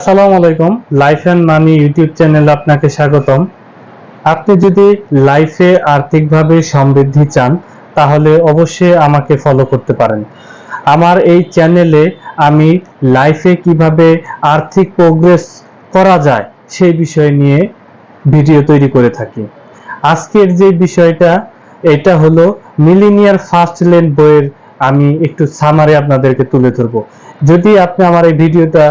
আসসালামু আলাইকুম। Life and money YouTube চ্যানেলে আপনাকে স্বাগতম। আপনি যদি লাইফে আর্থিকভাবে সমৃদ্ধি চান তাহলে অবশ্যই আমাকে ফলো করতে পারেন। আমার এই চ্যানেলে আমি লাইফে কিভাবে আর্থিক প্রোগ্রেস করা যায় সেই বিষয় নিয়ে ভিডিও তৈরি করে থাকি। আজকের যে বিষয়টা এটা হলো মিলিনিয়ার ফার্স্ট লেন বইয়ের আমি একটু সামারি আপনাদেরকে তুলে ধরবো। যদি আপনি আমার এই ভিডিওটা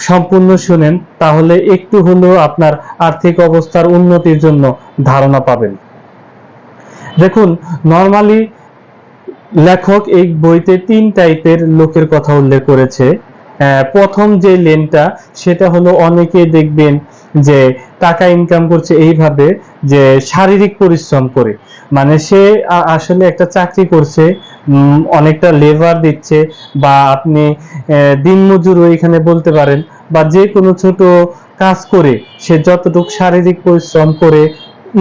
সম্পূর্ণ শুনেন তাহলে একটু হলেও আপনার আর্থিক অবস্থার উন্নতির জন্য ধারণা পাবেন। দেখুন, নরমালি লেখক এই বইতে 3 টাইপের লোকের কথা উল্লেখ করেছে। প্রথম যে লেনটা সেটা হলো অনেকে দেখবেন যে টাকা ইনকাম করছে এইভাবে যে শারীরিক পরিশ্রম করে, মানে সে আসলে একটা চাকরি করছে, অনেকটা লেবার দিচ্ছে, বা আপনি দিনমজুর এখানে বলতে পারেন, বা যে কোনো ছোট কাজ করে সে যতটুকু শারীরিক পরিশ্রম করে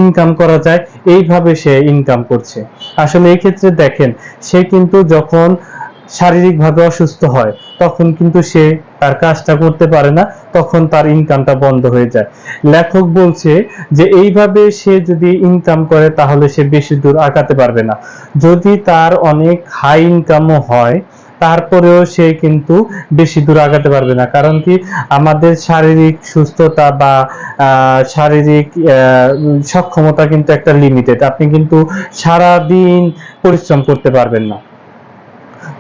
ইনকাম করা যায় এইভাবে সে ইনকাম করছে। আসলে এই ক্ষেত্রে দেখেন, সে কিন্তু যখন শারীরিকভাবে অসুস্থ হয় তখন কিন্তু সে তার কাজটা করতে পারে না, তখন তার ইনকামটা বন্ধ হয়ে যায়। লেখক বলছে যে এইভাবে সে যদি ইনকাম করে তাহলে সে বেশি দূর আগাতে পারবে না। যদি তার অনেক হাই ইনকামও হয় তারপরেও সে কিন্তু বেশি দূর আগাতে পারবে না। কারণ কি, আমাদের শারীরিক সুস্থতা বা শারীরিক সক্ষমতা কিন্তু একটা লিমিটেড। আপনি কিন্তু সারা দিন পরিশ্রম করতে পারবেন না।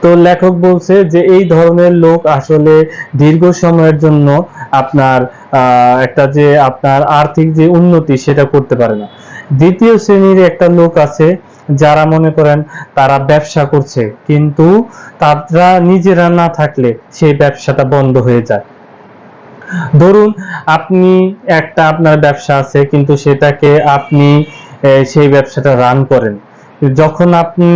তো লেখক বলছে যে এই ধরনের লোক আসলে দীর্ঘ সময়ের জন্য আপনার একটা যে আপনার আর্থিক যে উন্নতি সেটা করতে পারে না। দ্বিতীয় শ্রেণীর একটা লোক আছে যারা মনে করেন তারা ব্যবসা করছে, কিন্তু তারা নিজেরা না থাকলে সেই ব্যবসাটা বন্ধ হয়ে যায়। ধরুন, আপনি একটা আপনার ব্যবসা আছে কিন্তু সেটাকে আপনি সেই ব্যবসাটা রান করেন। যখন আপনি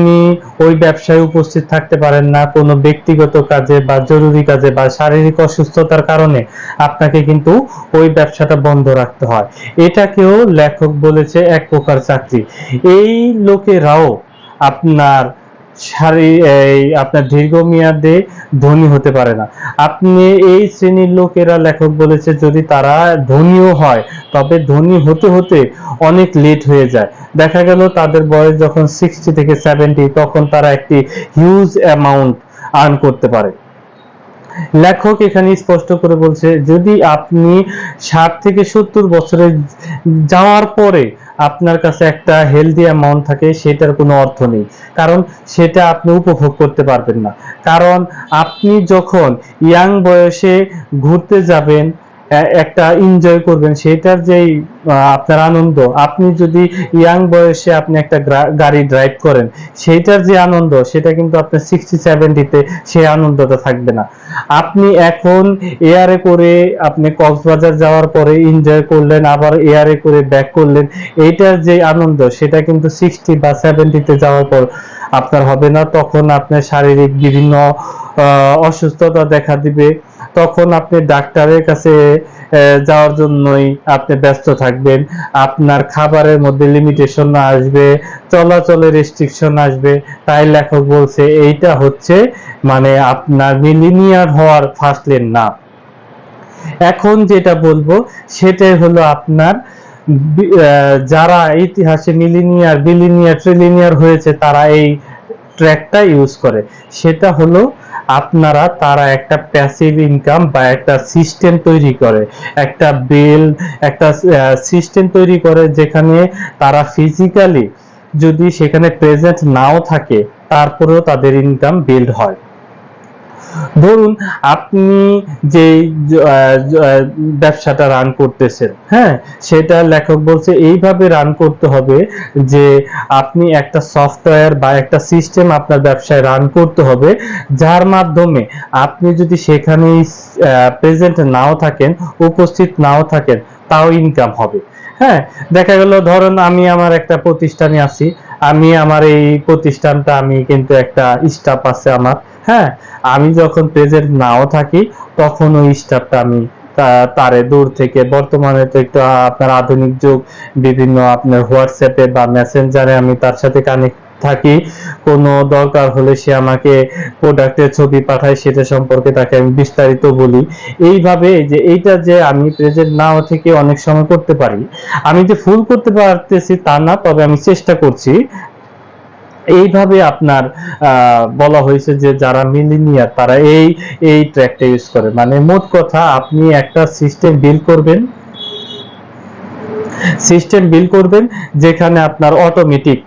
ওই ব্যবসায় উপস্থিত থাকতে পারেন না কোনো ব্যক্তিগত কাজে বা জরুরি কাজে বা শারীরিক অসুস্থতার কারণে, আপনাকে কিন্তু ওই ব্যবসাটা বন্ধ রাখতে হয়। এটাকেও লেখক বলেছে এক প্রকার চাকরি। এই লোকেরাও আপনার আপনার দীর্ঘমেয়াদে ধনী হতে পারে না। আপনি এই শ্রেণীর লোকেরা, লেখক বলেছে, যদি তারা ধনীও হয় তবে ধনী হতে হতে অনেক লেট হয়ে যায়। দেখা গেল তাদের বয়স যখন 60 থেকে 70, তখন তারা একটি হিউজ অ্যামাউন্ট আর্ন করতে পারে। লেখক এখানে স্পষ্ট করে বলছে, যদি আপনি 60 থেকে 70 বছরে যাওয়ার পরে আপনার কাছে একটা হেলদি অ্যামাউন্ট থাকে, সেটার কোনো অর্থ নেই, কারণ সেটা আপনি উপভোগ করতে পারবেন না। কারণ আপনি যখন ইয়াং বয়সে ঘুরতে যাবেন, একটা এনজয় করবেন, সেটার যেই আপনার আনন্দ, আপনি যদি ইয়াং বয়সে আপনি একটা গাড়ি ড্রাইভ করেন, সেইটার যে আনন্দ সেটা কিন্তু আপনার 60-70-তে সেই আনন্দটা থাকবে না। আপনি এখন এয়ারে করে আপনি কক্সবাজার যাওয়ার পরে এনজয় করলেন, আবার এয়ারে করে ব্যাক করলেন, এইটার যে আনন্দ সেটা কিন্তু 60 বা 70-তে যাওয়ার পর আপনার হবে না। তখন আপনার শারীরিক বিভিন্ন অসুস্থতা দেখা দিবে। তখন আপনি ডাক্তারের কাছে যাওয়ার জন্যই আপনি ব্যস্ত থাকবেন। আপনার খাবারের মধ্যে লিমিটেশন আসবে, চলাচলে রেস্ট্রিকশন আসবে। তাই লেখক বলছে এইটা হচ্ছে মানে আপনার মিলিনিয়ার হওয়ার ফার্স্ট লেন না। এখন যেটা বলবো সেটাই হলো আপনার যারা ইতিহাসে মিলিনিয়ার, বিলিনিয়ার, ট্রিলিনিয়ার হয়েছে তারা এই ট্র্যাকটা ইউজ করে। সেটা হলো তারা একটা প্যাসিভ ইনকাম বা একটা সিস্টেম তৈরি করে, একটা সিস্টেম তৈরি করে যেখানে তারা ফিজিক্যালি যদি সেখানে প্রেজেন্ট নাও থাকে তারপরেও তাদের ইনকাম বিল্ড হয়। ধরুন, আপনি যে ব্যবসাটা রান করতেছেন, হ্যাঁ, সেটা লেখক বলছে এইভাবে রান করতে হবে যে আপনি একটা সফটওয়্যার বা একটা সিস্টেম আপনার ব্যবসায় রান করতে হবে, যার মাধ্যমে আপনি যদি সেখানে প্রেজেন্ট নাও থাকেন, উপস্থিত নাও থাকেন, তাও ইনকাম হবে। হ্যাঁ, দেখা গেল ধরুন আমি আমার একটা প্রতিষ্ঠানে আছি, আমি আমার এই প্রতিষ্ঠানটা আমি কিন্তু একটা স্টাফ আছে আমার। হ্যাঁ, আমি যখন প্রেজেন্ট নাও থাকি তখন ওই স্টাফটা আমি তারে দূর থেকে, বর্তমানে তো একটু আপনার আধুনিক যুগ, বিভিন্ন আপনার হোয়াটসঅ্যাপে বা মেসেঞ্জারে আমি তার সাথে কানেক্ট থাকি, কোনো দরকার হলে সে আমাকে প্রোডাক্টের ছবি পাঠায়, সেটা সম্পর্কে তাকে আমি বিস্তারিত বলি। এইভাবে যে এইটা যে আমি প্রেজেন্ট নাও থেকে অনেক সময় করতে পারি, আমি যে ফুল করতে পারতেছি তা না, তবে আমি চেষ্টা করছি। এইভাবে আপনার বলা হয়েছে যে যারা মিলিনিয়ার তারা এই ট্র্যাকটা ইউজ করে। মানে মোট কথা, আপনি একটা সিস্টেম বিল্ড করবেন যেখানে আপনার অটোমেটিক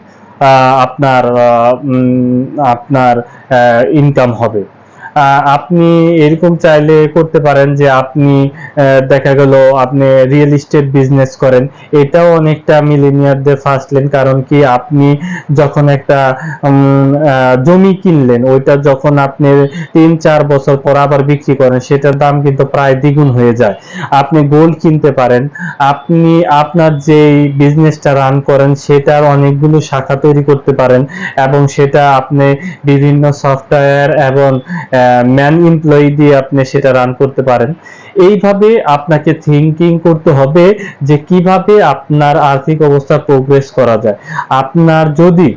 আপনার আপনার ইনকাম হবে। আপনি এরকম চাইলে করতে পারেন যে আপনি দেখা গেল আপনি রিয়েল এস্টেট বিজনেস করেন, এটাও অনেকটা মিলেনিয়ারদের ফার্স্ট লেন। কারণ কি, আপনি যখন একটা জমি কিনলেন, ওইটা যখন আপনি 3-4 বছর পর আবার বিক্রি করেন, সেটার দাম কিন্তু প্রায় দ্বিগুণ হয়ে যায়। আপনি গোল্ড কিনতে পারেন, আপনি আপনার যে বিজনেসটা রান করেন সেটার অনেকগুলো শাখা তৈরি করতে পারেন, এবং সেটা আপনি বিভিন্ন সফটওয়্যার এবং ম্যান এমপ্লয়ি দিয়ে আপনি সেটা রান করতে পারেন। এইভাবে আপনাকে থিঙ্কিং করতে হবে যে কিভাবে আপনার আর্থিক অবস্থা প্রোগ্রেস করা যায়। আপনার যদি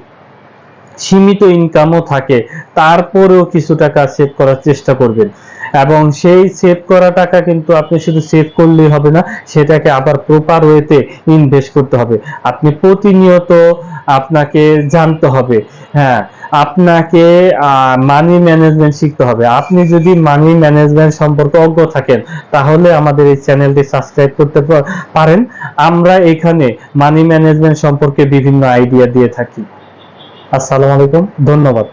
সীমিত ইনকামও থাকে, তারপরেও কিছু টাকা সেভ করার চেষ্টা করবেন, এবং সেই সেভ করা টাকা কিন্তু আপনি শুধু সেভ করলেই হবে না, সেটাকে আবার প্রপার ওয়েতে ইনভেস্ট করতে হবে। আপনি প্রতিনিয়ত আপনাকে জানতে হবে, হ্যাঁ, আপনাকে মানি ম্যানেজমেন্ট শিখতে হবে। আপনি যদি মানি ম্যানেজমেন্ট সম্পর্কে অজ্ঞ থাকেন, তাহলে আমাদের এই চ্যানেলটি সাবস্ক্রাইব করতে পারেন। আমরা এখানে মানি ম্যানেজমেন্ট সম্পর্কে বিভিন্ন আইডিয়া দিয়ে থাকি। আসসালামু আলাইকুম, ধন্যবাদ।